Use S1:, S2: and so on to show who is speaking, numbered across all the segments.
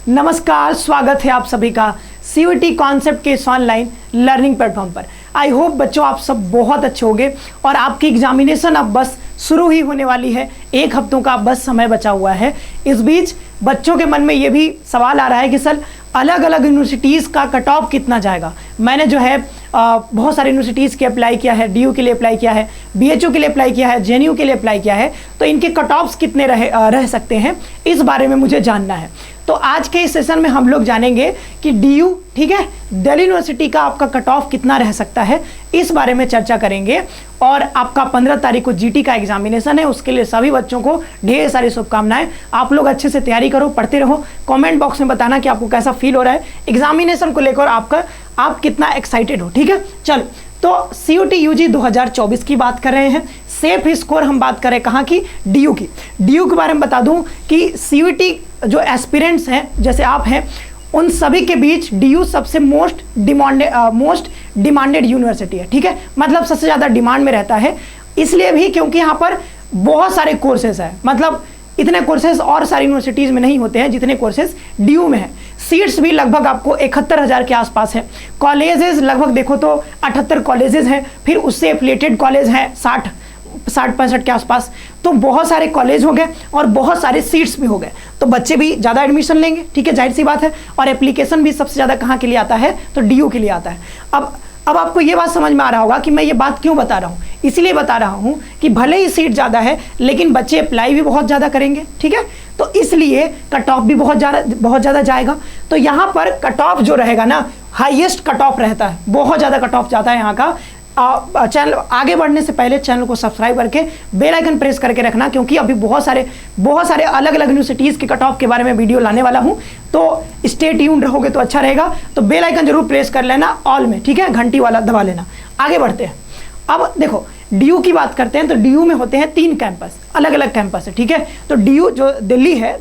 S1: नमस्कार, स्वागत है आप सभी का सीयूईटी कॉन्सेप्ट के इस ऑनलाइन लर्निंग प्लेटफॉर्म पर। आई होप बच्चों आप सब बहुत अच्छे होंगे और आपकी एग्जामिनेशन अब बस शुरू ही होने वाली है। 1 हफ्तों का बस समय बचा हुआ है। इस बीच बच्चों के मन में ये भी सवाल आ रहा है कि सर अलग अलग यूनिवर्सिटीज़ का कट ऑफ कितना जाएगा। मैंने जो है बहुत सारे यूनिवर्सिटीज़ के अप्लाई किया है, डीयू के लिए अप्लाई किया है, बीएचयू के लिए अप्लाई किया है, जेएनयू के लिए अप्लाई किया है, तो इनके कट ऑफ्स कितने रह सकते हैं, इस बारे में मुझे जानना है। तो आज के इस सेशन में हम लोग जानेंगे कि डीयू, ठीक है, दिल्ली यूनिवर्सिटी का आपका कट ऑफ कितना रह सकता है, इस बारे में चर्चा करेंगे। और आपका 15 तारीख को जीटी का एग्जामिनेशन है, उसके लिए सभी बच्चों को ढेर सारी शुभकामनाएं। आप लोग अच्छे से तैयारी करो, पढ़ते रहो। कमेंट बॉक्स में बताना कि आपको कैसा फील हो रहा है एग्जामिनेशन को लेकर, आप कितना एक्साइटेड हो। ठीक है, चलो तो सीयूटी यूजी 2024 की बात कर रहे हैं। सेफ स्कोर हम बात करें कहाँ की, डीयू की। डीयू के बारे में बता दूं कि सीयूटी जो एस्पिरेंट्स हैं, जैसे आप हैं, उन सभी के बीच डीयू सबसे मोस्ट डिमांडेड यूनिवर्सिटी है। ठीक है, मतलब सबसे ज़्यादा डिमांड में रहता है। इसलिए भी क्योंकि यहाँ पर बहुत सारे कोर्सेज हैं, मतलब इतने कोर्सेज और सारी यूनिवर्सिटीज़ में नहीं होते हैं जितने कोर्सेज डीयू में है। सीट्स भी लगभग आपको 71,000 के आसपास है। कॉलेजेस लगभग देखो तो 78 कॉलेजेस हैं, फिर उससे एफिलिएटेड कॉलेज हैं 60-65 के आसपास। तो बहुत सारे कॉलेज हो गए और बहुत सारे सीट्स भी हो गए, तो बच्चे भी ज़्यादा एडमिशन लेंगे। ठीक है, जाहिर सी बात है। और एप्लीकेशन भी सबसे ज़्यादा कहाँ के लिए आता है, तो डीयू के लिए आता है। अब आपको ये बात समझ में आ रहा होगा कि मैं ये बात क्यों बता रहा हूँ। इसलिए बता रहा हूँ कि भले ही सीट ज़्यादा है लेकिन बच्चे अप्लाई भी बहुत ज़्यादा करेंगे। ठीक है, तो इसलिए कट ऑफ भी बहुत ज़्यादा जाएगा। तो यहाँ पर कट ऑफ जो रहेगा ना, हाईएस्ट कट ऑफ रहता है, बहुत ज़्यादा कट ऑफ जाता है यहाँ का। चैनल आगे बढ़ने से पहले चैनल को सब्सक्राइब करके बेल आइकन प्रेस करके रखना, क्योंकि अभी बहुत सारे अलग अलग यूनिवर्सिटीज़ के कट ऑफ के बारे में वीडियो लाने वाला हूं। तो स्टे ट्यून्ड रहोगे तो अच्छा रहेगा। तो बेल आइकन जरूर प्रेस कर लेना ऑल में, ठीक है, घंटी वाला दबा लेना। आगे बढ़ते हैं। अब देखो डीयू की बात करते हैं तो डीयू में होते हैं 3 कैंपस, अलग अलग कैंपस है। ठीक है, तो डीयू जो दिल्ली है,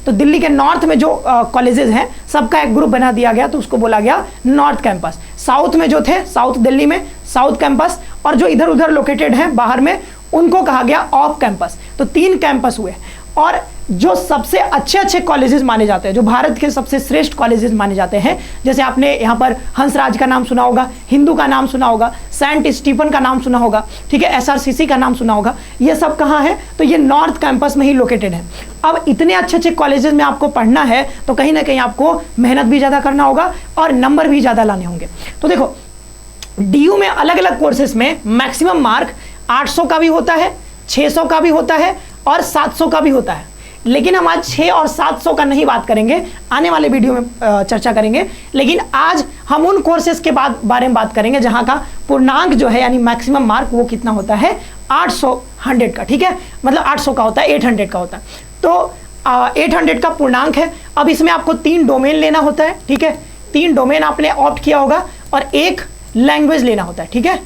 S1: तो दिल्ली के नॉर्थ में जो कॉलेजेस हैं सबका एक ग्रुप बना दिया गया, तो उसको बोला गया नॉर्थ कैंपस। साउथ में जो थे, साउथ दिल्ली में साउथ कैंपस, और जो इधर उधर लोकेटेड हैं बाहर में, उनको कहा गया ऑफ कैंपस। तो 3 कैंपस हुए। और जो सबसे अच्छे कॉलेजेस माने जाते हैं, जो भारत के सबसे श्रेष्ठ कॉलेजेस माने जाते हैं, जैसे आपने यहाँ पर हंसराज का नाम सुना होगा, हिंदू का नाम सुना होगा, सेंट स्टीफन का नाम सुना होगा, ठीक है, एसआरसीसी का नाम सुना होगा, ये सब कहाँ है, तो ये नॉर्थ कैंपस में ही लोकेटेड है। अब इतने अच्छे कॉलेजेस में आपको पढ़ना है तो कहीं ना कहीं आपको मेहनत भी ज़्यादा करना होगा और नंबर भी ज़्यादा लाने होंगे। तो देखो डीयू में अलग अलग कोर्सेज में मैक्सिमम मार्क 800 का भी होता है, 600 का भी होता है और 700 का भी होता है। लेकिन हम आज 6 और 700 का नहीं बात करेंगे, आने वाले वीडियो में चर्चा करेंगे। लेकिन आज हम उन कोर्सेज के बारे में बात करेंगे जहां का पूर्णांक जो है, यानी मैक्सिमम मार्क, वो कितना होता है, 800 का। ठीक है, मतलब 800 का होता है, 800 का होता है। तो 800 का पूर्णांक है। अब इसमें आपको 3 डोमेन लेना होता है। ठीक है, 3 डोमेन आपने ऑप्ट किया होगा और 1 लैंग्वेज लेना होता है। ठीक है,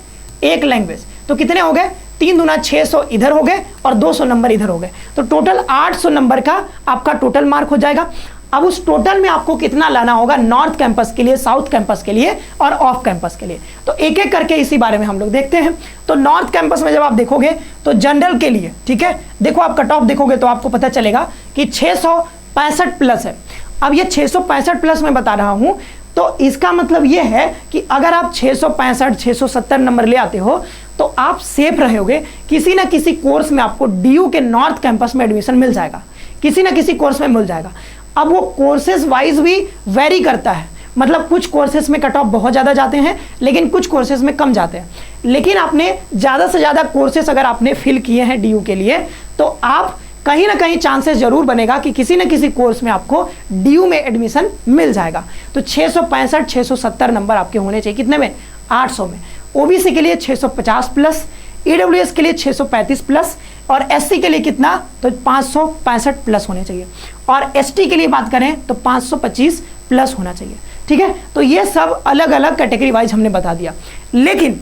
S1: 1 लैंग्वेज। तो कितने हो गए, 3 दूना 600 इधर हो गए और 200 नंबर इधर हो गए। तो टोटल 800 नंबर का आपका टोटल मार्क हो जाएगा। अब उस टोटल में आपको कितना लाना होगा नॉर्थ कैंपस के लिए, साउथ कैंपस के लिए और ऑफ कैंपस के लिए। तो एक एक करके इसी बारे में हम लोग देखते हैं। तो नॉर्थ कैंपस में जब आप देखोगे तो जनरल के लिए, ठीक है, देखो आप कट ऑफ देखोगे तो आपको पता चलेगा कि 665 प्लस है। अब ये 665 प्लस मैं बता रहा हूं, तो इसका मतलब ये है कि अगर आप 665 670 नंबर ले आते हो तो आप सेफ रहोगे। किसी ना किसी कोर्स में आपको डीयू के नॉर्थ कैंपस में एडमिशन मिल जाएगा, किसी ना किसी कोर्स में मिल जाएगा। अब वो कोर्सेज वाइज भी वेरी करता है, मतलब कुछ कोर्सेज में कट ऑफ बहुत ज़्यादा जाते हैं लेकिन कुछ कोर्सेज में कम जाते हैं। लेकिन आपने ज़्यादा से ज़्यादा कोर्सेज अगर आपने फिल किए हैं डीयू के लिए, तो आप कहीं ना कहीं चांसेस जरूर बनेगा कि किसी न किसी कोर्स में आपको डीयू में एडमिशन मिल जाएगा। तो 665 670 नंबर आपके होने चाहिए, कितने में, 800 में। ओबीसी के लिए 650 प्लस, ईडब्ल्यूएस के लिए 635 प्लस और एससी के लिए कितना, तो 565 प्लस होने चाहिए। और एसटी के लिए बात करें तो 525 प्लस होना चाहिए। ठीक है, तो ये सब अलग अलग कैटेगरी वाइज हमने बता दिया। लेकिन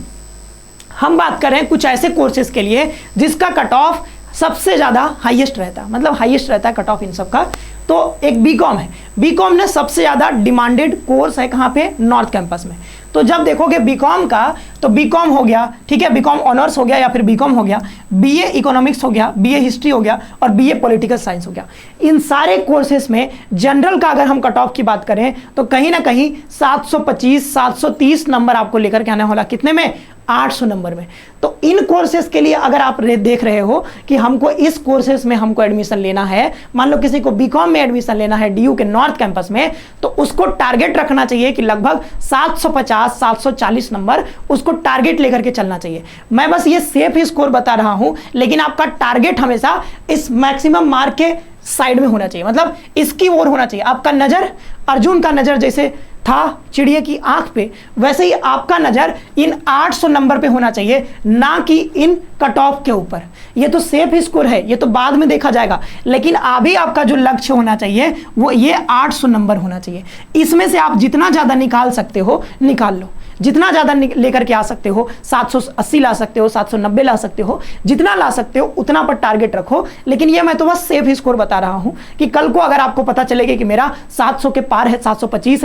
S1: हम बात कर रहे हैं कुछ ऐसे कोर्सेज के लिए जिसका कट ऑफ सबसे ज़्यादा हाईएस्ट रहता है, मतलब हाईएस्ट रहता है कट ऑफ इन सब का। तो एक बीकॉम है। बीकॉम ने सबसे ज़्यादा डिमांडेड कोर्स है कहाँ पे, नॉर्थ कैंपस में। तो जब देखोगे बीकॉम का, तो बीकॉम हो गया, ठीक है, बीकॉम ऑनर्स हो गया या फिर बीकॉम हो गया, बीए इकोनॉमिक्स हो गया, बीए हिस्ट्री हो गया और बीए पॉलिटिकल साइंस हो गया। इन सारे कोर्सेस में जनरल का अगर हम कट ऑफ की बात करें तो कहीं ना कहीं 725 730 नंबर आपको लेकर के आना होला, कितने में, 800 नंबर में। तो इन कोर्सेज के लिए अगर आप देख रहे हो कि हमको इस कोर्सेज में हमको एडमिशन लेना है, मान लो किसी को बीकॉम में एडमिशन लेना है डीयू के नॉर्थ कैंपस में, तो उसको टारगेट रखना चाहिए कि लगभग 750 740 नंबर उसको टारगेट लेकर के चलना चाहिए। मैं बस ये सेफ स्कोर बता रहा हूं, लेकिन आपका टारगेट हमेशा इस मैक्सिमम मार्क के साइड में होना चाहिए, मतलब इसकी ओर होना चाहिए। आपका नजर, अर्जुन का नजर जैसे था चिड़िया की आंख पे, वैसे ही आपका नजर इन 800 नंबर पे होना चाहिए, ना कि इन कट ऑफ के ऊपर। ये तो सेफ स्कोर है, ये तो बाद में देखा जाएगा, लेकिन अभी आपका जो लक्ष्य होना चाहिए वो ये 800 नंबर होना चाहिए। इसमें से आप जितना ज्यादा निकाल सकते हो निकाल लो, जितना ज्यादा लेकर के आ सकते हो, 780 ला सकते हो, 790 ला सकते हो, जितना ला सकते हो उतना पर टारगेट रखो। लेकिन ये मैं तो बस सेफ स्कोर बता रहा हूं कि कल को अगर आपको पता चलेगा कि मेरा 700 के पार है, 725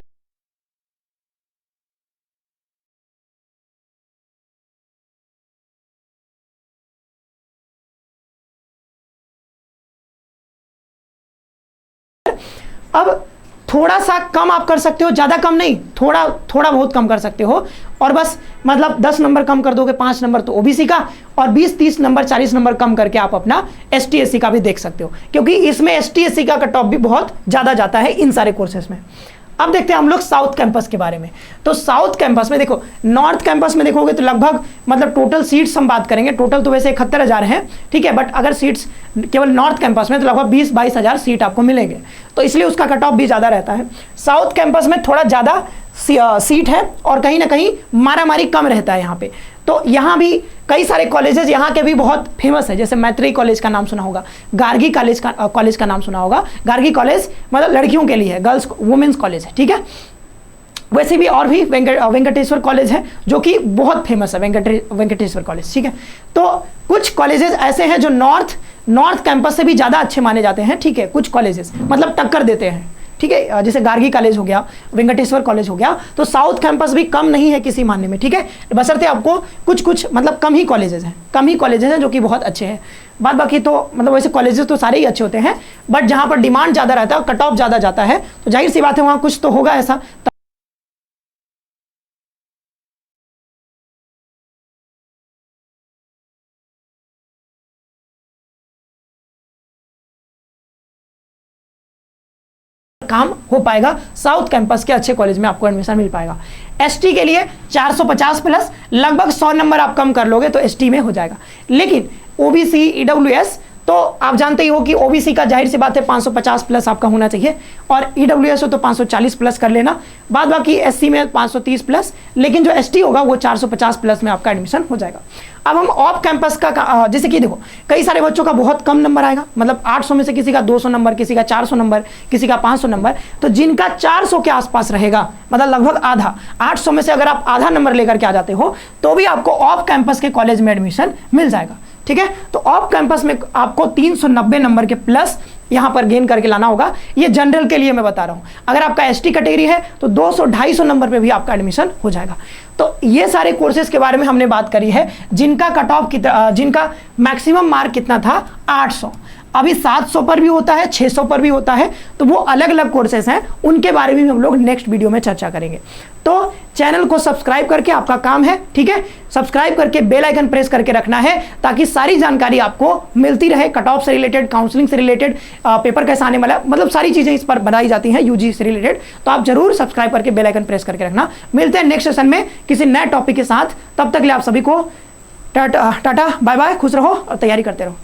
S1: अब थोड़ा सा कम आप कर सकते हो, ज्यादा कम नहीं, थोड़ा थोड़ा बहुत कम कर सकते हो, और बस मतलब 10 नंबर कम कर दोगे, 5 नंबर तो ओबीसी का, और 20-30 नंबर 40 नंबर कम करके आप अपना एसटी एससी का भी देख सकते हो, क्योंकि इसमें एसटी एससी का कट ऑफ भी बहुत ज्यादा जाता है इन सारे कोर्सेज में। अब देखते हैं हम लोग साउथ कैंपस के बारे में। तो साउथ कैंपस में देखो, नॉर्थ कैंपस में देखोगे तो लगभग मतलब टोटल सीट्स हम बात करेंगे, टोटल तो वैसे 71,000 हैं, ठीक है, बट अगर सीट्स केवल नॉर्थ कैंपस में तो लगभग 20-22 हज़ार सीट आपको मिलेंगे, तो इसलिए उसका कट ऑफ भी ज़्यादा रहता है। साउथ कैंपस में थोड़ा ज़्यादा सीट है और कहीं ना कहीं मारामारी कम रहता है यहाँ पे। तो यहाँ भी कई सारे कॉलेजेस यहाँ के भी बहुत फेमस है, जैसे मैत्री कॉलेज का नाम सुना होगा, गार्गी कॉलेज का नाम सुना होगा। गार्गी कॉलेज मतलब लड़कियों के लिए है, गर्ल्स वुमेन्स कॉलेज है, ठीक है। वैसे भी और भी वेंकटेश्वर कॉलेज है जो कि बहुत फेमस है, वेंकटेश्वर कॉलेज, ठीक है। तो कुछ कॉलेजेस ऐसे हैं जो नॉर्थ कैंपस से भी ज़्यादा अच्छे माने जाते हैं, ठीक है। कुछ कॉलेजेस मतलब टक्कर देते हैं, ठीक है, जैसे गार्गी कॉलेज हो गया, वेंकटेश्वर कॉलेज हो गया। तो साउथ कैंपस भी कम नहीं है किसी मानने में, ठीक है, बशर्ते आपको कुछ मतलब कम ही कॉलेजेस हैं जो कि बहुत अच्छे हैं। बाद बाकी तो मतलब वैसे कॉलेजेस तो सारे ही अच्छे होते हैं, बट जहाँ पर डिमांड ज़्यादा रहता है, कट ऑफ ज़्यादा जाता है, तो जाहिर सी बात है वहाँ कुछ तो होगा ऐसा। काम हो पाएगा, साउथ कैंपस के अच्छे कॉलेज में आपको एडमिशन मिल पाएगा। एसटी के लिए 450 प्लस लगभग 100 नंबर आप कम कर लोगे तो एसटी में हो जाएगा। लेकिन ओबीसी ईडब्ल्यूएस तो आप जानते ही हो कि ओबीसी का जाहिर सी बात है 550 प्लस आपका होना चाहिए, और ईडब्ल्यूएस हो तो 540 प्लस कर लेना, बाद बाकी एससी में 530 प्लस, लेकिन जो एसटी होगा वो 450 प्लस में आपका एडमिशन हो जाएगा। अब हम ऑफ कैंपस का जैसे कि देखो कई सारे बच्चों का बहुत कम नंबर आएगा, मतलब 800 में से किसी का 200 नंबर, किसी का 400 नंबर, किसी का 500 नंबर। तो जिनका 400 के आसपास रहेगा, मतलब लगभग आधा, 800 में से अगर आप आधा नंबर लेकर के आ जाते हो तो भी आपको ऑफ कैंपस के कॉलेज में एडमिशन मिल जाएगा, ठीक है। तो ऑफ कैंपस में आपको 390 नंबर के प्लस यहां पर गेन करके लाना होगा। ये जनरल के लिए मैं बता रहा हूं, अगर आपका एसटी कैटेगरी है तो 200-250 नंबर पे भी आपका एडमिशन हो जाएगा। तो ये सारे कोर्सेज के बारे में हमने बात करी है, जिनका कट ऑफ जिनका मैक्सिमम मार्क कितना था, 800। अभी 700 पर भी होता है, 600 पर भी होता है, तो वो अलग अलग कोर्सेज हैं, उनके बारे में भी हम लोग नेक्स्ट वीडियो में चर्चा करेंगे। तो चैनल को सब्सक्राइब करके आपका काम है, ठीक है, सब्सक्राइब करके बेल आइकन प्रेस करके रखना है ताकि सारी जानकारी आपको मिलती रहे, कट ऑफ से रिलेटेड, काउंसलिंग से रिलेटेड, पेपर कैसे आने वाला, मतलब सारी चीजें इस पर बनाई जाती हैं यूजी से रिलेटेड। तो आप जरूर सब्सक्राइब करके बेल आइकन प्रेस करके रखना। मिलते हैं नेक्स्ट सेशन में किसी नए टॉपिक के साथ, तब तक के लिए आप सभी को टाटा बाय बाय, खुश रहो और तैयारी करते रहो।